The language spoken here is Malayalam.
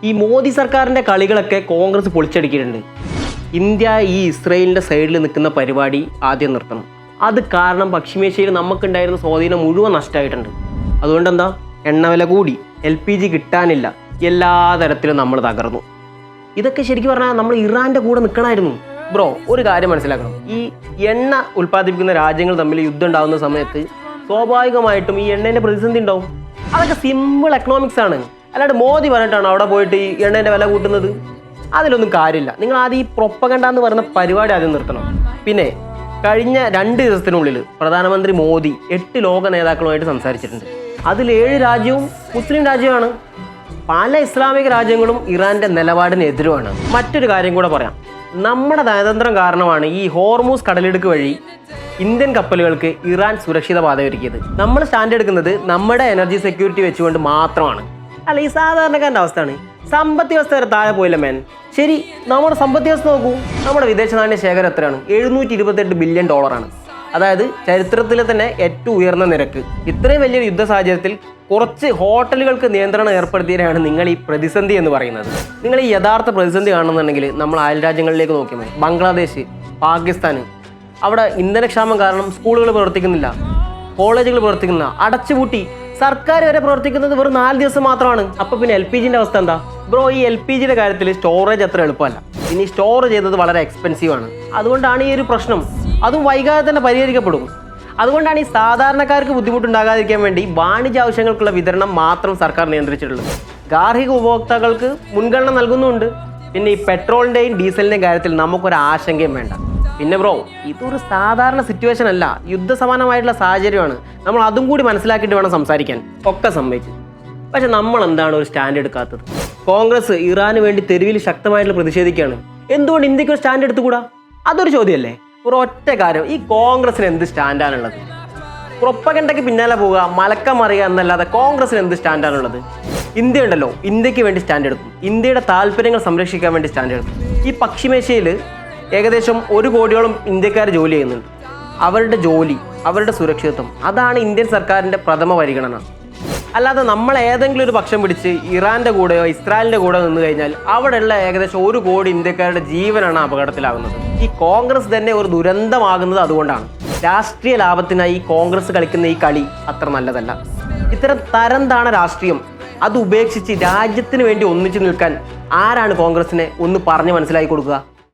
ഈ മോദി സർക്കാരിൻ്റെ കളികളൊക്കെ കോൺഗ്രസ് പൊളിച്ചടിക്കിയിട്ടുണ്ട്. ഇന്ത്യ ഈ ഇസ്രയേലിൻ്റെ സൈഡിൽ നിൽക്കുന്ന പരിപാടി ആദ്യം നിർത്തണം. അത് കാരണം പശ്ചിമേഷ്യയിൽ നമുക്കുണ്ടായിരുന്ന സ്വാധീനം മുഴുവൻ നഷ്ടമായിട്ടുണ്ട്. അതുകൊണ്ടെന്താ, എണ്ണവില കൂടി, LPG കിട്ടാനില്ല, എല്ലാ തരത്തിലും നമ്മൾ തകർന്നു. ഇതൊക്കെ ശരിക്കും പറഞ്ഞാൽ നമ്മൾ ഇറാൻ്റെ കൂടെ നിൽക്കണമായിരുന്നു. ബ്രോ, ഒരു കാര്യം മനസ്സിലാക്കണം. ഈ എണ്ണ ഉൽപ്പാദിപ്പിക്കുന്ന രാജ്യങ്ങൾ തമ്മിൽ യുദ്ധം ഉണ്ടാകുന്ന സമയത്ത് സ്വാഭാവികമായിട്ടും ഈ എണ്ണേൻ്റെ പ്രതിസന്ധി ഉണ്ടാവും. അതൊക്കെ സിമ്പിൾ എക്കണോമിക്സ് ആണ്. അല്ലാണ്ട് മോദി പറഞ്ഞിട്ടാണ് അവിടെ പോയിട്ട് ഈ എണ്ണേൻ്റെ വില കൂട്ടുന്നത്. അതിലൊന്നും കാര്യമില്ല. നിങ്ങൾ ആദ്യം ഈ പ്രൊപ്പഗണ്ട എന്ന് പറയുന്ന പരിപാടി ആദ്യം നിർത്തണം. പിന്നെ കഴിഞ്ഞ 2 ദിവസത്തിനുള്ളിൽ പ്രധാനമന്ത്രി മോദി 8 ലോക നേതാക്കളുമായിട്ട് സംസാരിച്ചിട്ടുണ്ട്. അതിൽ 7 രാജ്യവും മുസ്ലിം രാജ്യമാണ്. പല ഇസ്ലാമിക രാജ്യങ്ങളും ഇറാൻ്റെ നിലപാടിനെതിരുമാണ്. മറ്റൊരു കാര്യം കൂടെ പറയാം. നമ്മുടെ നയതന്ത്രം കാരണമാണ് ഈ ഹോർമൂസ് കടലിടുക്ക് വഴി ഇന്ത്യൻ കപ്പലുകൾക്ക് ഇറാൻ സുരക്ഷിത പാത ഒരുക്കിയത്. നമ്മൾ സ്റ്റാൻഡ് എടുക്കുന്നത് നമ്മുടെ എനർജി സെക്യൂരിറ്റി വെച്ചുകൊണ്ട് മാത്രമാണ്. അല്ല, ഈ സാധാരണക്കാരൻ്റെ അവസ്ഥയാണ്. സമ്പദ് വ്യവസ്ഥ വരെ താഴെ പോയില്ല മേൻ. ശരി, നമ്മുടെ സമ്പദ് വ്യവസ്ഥ നോക്കൂ. നമ്മുടെ വിദേശ നാണ്യ ശേഖരം എത്രയാണ്? $728 ബില്യൺ. അതായത് ചരിത്രത്തിലെ തന്നെ ഏറ്റവും ഉയർന്ന നിരക്ക്. ഇത്രയും വലിയൊരു യുദ്ധ സാഹചര്യത്തിൽ കുറച്ച് ഹോട്ടലുകൾക്ക് നിയന്ത്രണം ഏർപ്പെടുത്തിയാണ് നിങ്ങൾ ഈ പ്രതിസന്ധി എന്ന് പറയുന്നത്. നിങ്ങൾ ഈ യഥാർത്ഥ പ്രതിസന്ധി കാണുന്നുണ്ടെങ്കിൽ നമ്മൾ അയൽ രാജ്യങ്ങളിലേക്ക് നോക്കിയാൽ മതി. ബംഗ്ലാദേശ്, പാകിസ്ഥാൻ, അവിടെ ഇന്ധനക്ഷാമം കാരണം സ്കൂളുകൾ പ്രവർത്തിക്കുന്നില്ല, കോളേജുകൾ പ്രവർത്തിക്കുന്നില്ല, അടച്ചുപൂട്ടി. സർക്കാർ വരെ പ്രവർത്തിക്കുന്നത് വെറും 4 ദിവസം മാത്രമാണ്. അപ്പോൾ പിന്നെ LPGൻ്റെ അവസ്ഥ എന്താ ബ്രോ? ഈ LPGയുടെ കാര്യത്തിൽ സ്റ്റോറേജ് അത്ര എളുപ്പമല്ല. ഇനി സ്റ്റോർ ചെയ്തത് വളരെ എക്സ്പെൻസീവാണ്. അതുകൊണ്ടാണ് ഈ ഒരു പ്രശ്നം. അതും വൈകാതെ തന്നെ പരിഹരിക്കപ്പെടും. അതുകൊണ്ടാണ് ഈ സാധാരണക്കാർക്ക് ബുദ്ധിമുട്ടുണ്ടാകാതിരിക്കാൻ വേണ്ടി വാണിജ്യ ആവശ്യങ്ങൾക്കുള്ള വിതരണം മാത്രം സർക്കാർ നിയന്ത്രിച്ചിട്ടുള്ളത്. ഗാർഹിക ഉപഭോക്താക്കൾക്ക് മുൻഗണന നൽകുന്നുമുണ്ട്. പിന്നെ ഈ പെട്രോളിൻ്റെയും ഡീസലിൻ്റെയും കാര്യത്തിൽ നമുക്കൊരു ആശങ്കയും വേണ്ട. പിന്നെ ബ്രോ, ഇതൊരു സാധാരണ സിറ്റുവേഷൻ അല്ല, യുദ്ധസമാനമായിട്ടുള്ള സാഹചര്യമാണ്. നമ്മൾ അതും കൂടി മനസ്സിലാക്കിയിട്ട് വേണം സംസാരിക്കാൻ. ഒക്കെ സംഭവിച്ചു. പക്ഷെ നമ്മൾ എന്താണ് ഒരു സ്റ്റാൻഡ് എടുക്കാത്തത്? കോൺഗ്രസ് ഇറാന് വേണ്ടി തെരുവിൽ ശക്തമായിട്ട് പ്രതിഷേധിക്കുകയാണ്. എന്തുകൊണ്ട് ഇന്ത്യക്ക് ഒരു സ്റ്റാൻഡ് എടുത്തുകൂടാ? അതൊരു ചോദ്യമല്ലേ? ഒരു ഒറ്റ കാര്യം, ഈ കോൺഗ്രസിന് എന്ത് സ്റ്റാൻഡാണുള്ളത്? പ്രൊപ്പഗണ്ടയ്ക്ക് പിന്നാലെ പോവുക, മലക്കം മറിയുക എന്നല്ലാതെ കോൺഗ്രസിന് എന്ത് സ്റ്റാൻഡാണുള്ളത്? ഇന്ത്യ ഉണ്ടല്ലോ, ഇന്ത്യക്ക് വേണ്ടി സ്റ്റാൻഡ് എടുക്കും. ഇന്ത്യയുടെ താല്പര്യങ്ങൾ സംരക്ഷിക്കാൻ വേണ്ടി സ്റ്റാൻഡ് എടുക്കും. ഈ പശ്ചിമേഷ്യയിൽ ഏകദേശം 1 കോടിയോളം ഇന്ത്യക്കാർ ജോലി ചെയ്യുന്നുണ്ട്. അവരുടെ ജോലി, അവരുടെ സുരക്ഷിതത്വം, അതാണ് ഇന്ത്യൻ സർക്കാരിൻ്റെ പ്രഥമ പരിഗണന. അല്ലാതെ നമ്മൾ ഏതെങ്കിലും ഒരു പക്ഷം പിടിച്ച് ഇറാൻ്റെ കൂടെയോ ഇസ്രായേലിൻ്റെ കൂടെയോ നിന്ന് കഴിഞ്ഞാൽ അവിടെയുള്ള ഏകദേശം 1 കോടി ഇന്ത്യക്കാരുടെ ജീവനാണ് അപകടത്തിലാകുന്നത്. ഈ കോൺഗ്രസ് തന്നെ ഒരു ദുരന്തമാകുന്നത് അതുകൊണ്ടാണ്. രാഷ്ട്രീയ ലാഭത്തിനായി കോൺഗ്രസ് കളിക്കുന്ന ഈ കളി അത്ര നല്ലതല്ല. ഇത്തരം തരംതാണ രാഷ്ട്രീയം അത് ഉപേക്ഷിച്ച് രാജ്യത്തിന് വേണ്ടി ഒന്നിച്ചു നിൽക്കാൻ ആരാണ് കോൺഗ്രസിനെ ഒന്ന് പറഞ്ഞ് മനസ്സിലാക്കി കൊടുക്കുക?